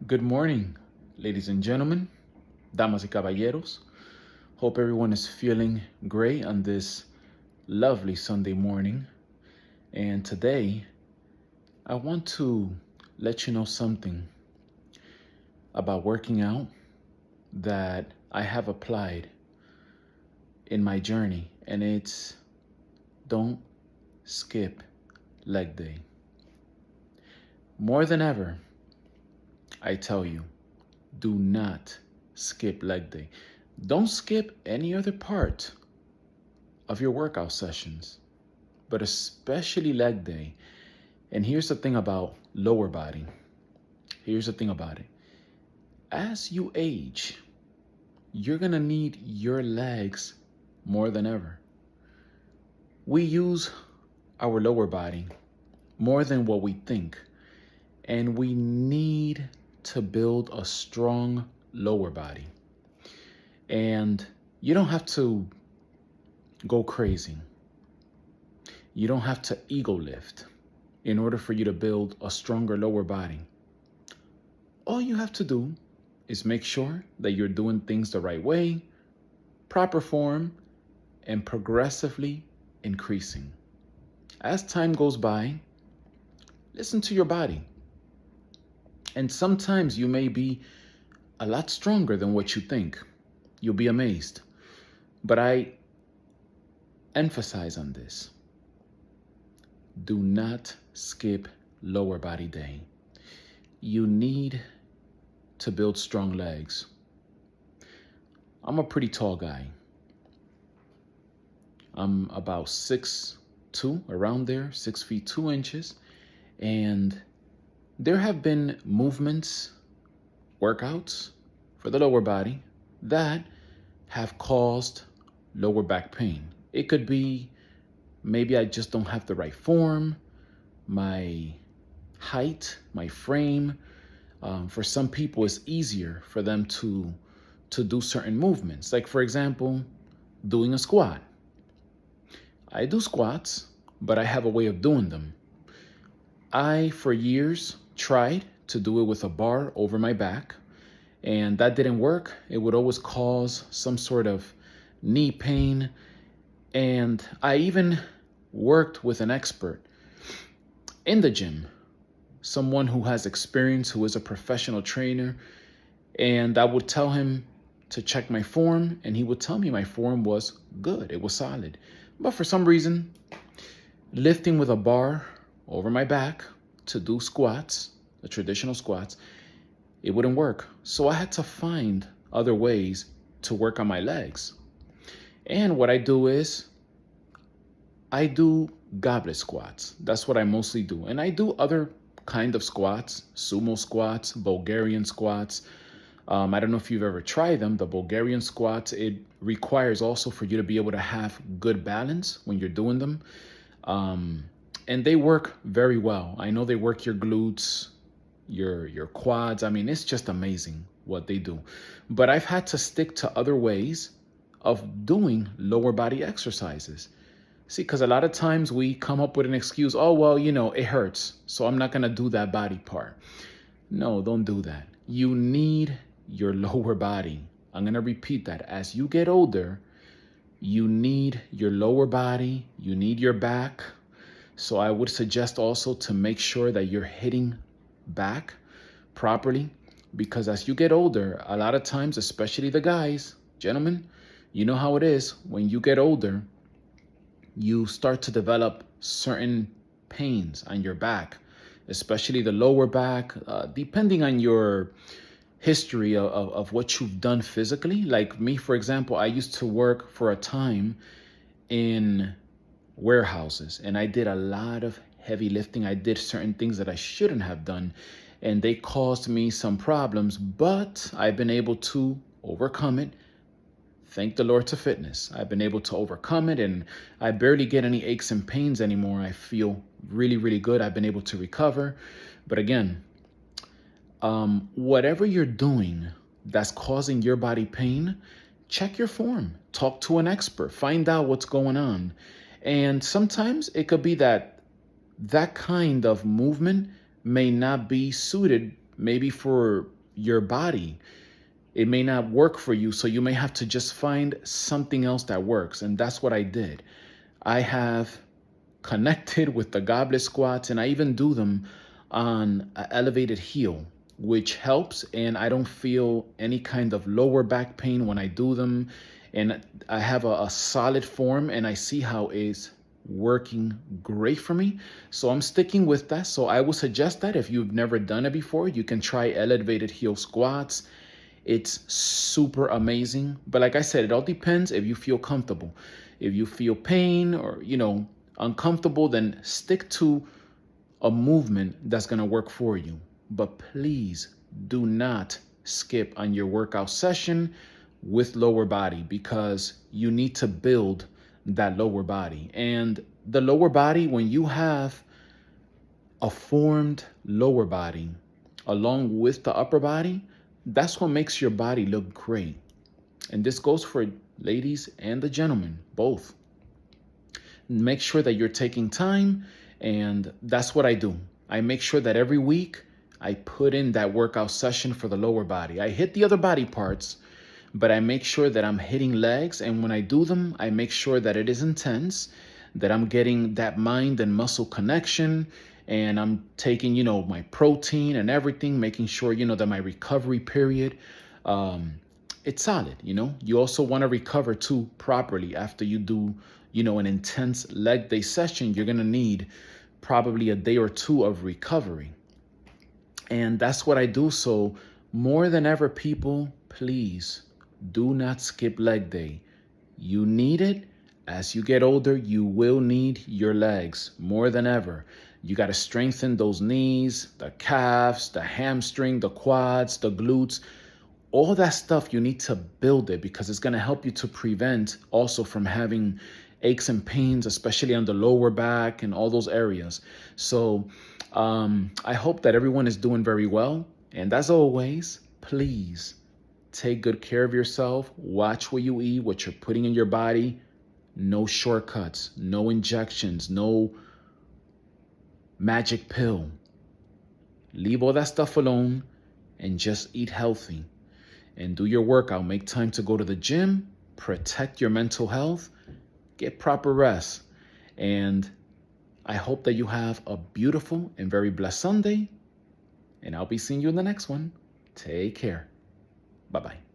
Good morning, ladies and gentlemen, damas y caballeros. Hope everyone is feeling great on this lovely Sunday morning. And today, I want to let you know something about working out that I have applied in my journey, and it's don't skip leg day. More than ever, I tell you, do not skip leg day. Don't skip any other part of your workout sessions, but especially leg day. And here's the thing about lower body. Here's the thing about it. As you age, you're gonna need your legs more than ever. We use our lower body more than what we think, and we need to build a strong lower body. And you don't have to go crazy. You don't have to ego lift in order for you to build a stronger lower body. All you have to do is make sure that you're doing things the right way, proper form, and progressively increasing. As time goes by, listen to your body. And sometimes you may be a lot stronger than what you think. You'll be amazed. But I emphasize on this. Do not skip lower body day. You need to build strong legs. I'm a pretty tall guy. I'm about 6'2", around there, 6 feet 2 inches. And there have been movements, workouts for the lower body that have caused lower back pain. It could be maybe I just don't have the right form, my height, my frame. For some people, it's easier for them to do certain movements. Like, for example, doing a squat. I do squats, but I have a way of doing them. I, for years, tried to do it with a bar over my back, and that didn't work. It would always cause some sort of knee pain. And I even worked with an expert in the gym, someone who has experience, who is a professional trainer. And I would tell him to check my form, and he would tell me my form was good. It was solid. But for some reason, lifting with a bar over my back to do squats, the traditional squats, it wouldn't work. So I had to find other ways to work on my legs. And what I do is I do goblet squats. That's what I mostly do. And I do other kind of squats, sumo squats, Bulgarian squats. I don't know if you've ever tried them. The Bulgarian squats, it requires also for you to be able to have good balance when you're doing them. And they work very well. I know they work your glutes, your quads. I mean, it's just amazing what they do. But I've had to stick to other ways of doing lower body exercises. See, because a lot of times we come up with an excuse, oh, well, it hurts, so I'm not going to do that body part. No, don't do that. You need your lower body. I'm going to repeat that. As you get older, you need your lower body, you need your back. So I would suggest also to make sure that you're hitting back properly, because as you get older, a lot of times, especially the guys, gentlemen, you know how it is. When you get older, you start to develop certain pains on your back, especially the lower back, depending on your history of what you've done physically. Like me, for example, I used to work for a time in warehouses, and I did a lot of heavy lifting. I did certain things that I shouldn't have done, and they caused me some problems, but I've been able to overcome it. Thank the Lord to fitness. I've been able to overcome it, and I barely get any aches and pains anymore. I feel really, really good. I've been able to recover. But again, whatever you're doing that's causing your body pain, check your form. Talk to an expert. Find out what's going on. And sometimes it could be that kind of movement may not be suited maybe for your body, it may not work for you. So you may have to just find something else that works. And that's what I did. I have connected with the goblet squats, and I even do them on an elevated heel, which helps. And I don't feel any kind of lower back pain when I do them. And I have a solid form, and I see how it's working great for me. So I'm sticking with that. So I would suggest that if you've never done it before, you can try elevated heel squats. It's super amazing. But like I said, it all depends if you feel comfortable. If you feel pain or, uncomfortable, then stick to a movement that's going to work for you. But please do not skip on your workout session with lower body, because you need to build that lower body. And the lower body, when you have a formed lower body along with the upper body, that's what makes your body look great. And this goes for ladies and the gentlemen, both. Make sure that you're taking time, and that's what I do. I make sure that every week I put in that workout session for the lower body. I hit the other body parts, but I make sure that I'm hitting legs. And when I do them, I make sure that it is intense, that I'm getting that mind and muscle connection, and I'm taking, my protein and everything, making sure, that my recovery period, it's solid. You also want to recover too properly after you do, an intense leg day session. You're going to need probably a day or two of recovery. And that's what I do. So more than ever, people, please do not skip leg day. You need it. As you get older, you will need your legs more than ever. You got to strengthen those knees, the calves, the hamstring, the quads, the glutes, all that stuff. You need to build it, because it's going to help you to prevent also from having aches and pains, especially on the lower back and all those areas. So I hope that everyone is doing very well. And as always, please take good care of yourself. Watch what you eat, what you're putting in your body. No shortcuts, no injections, no magic pill. Leave all that stuff alone and just eat healthy and do your workout. Make time to go to the gym, protect your mental health, get proper rest. And I hope that you have a beautiful and very blessed Sunday. And I'll be seeing you in the next one. Take care. Bye-bye.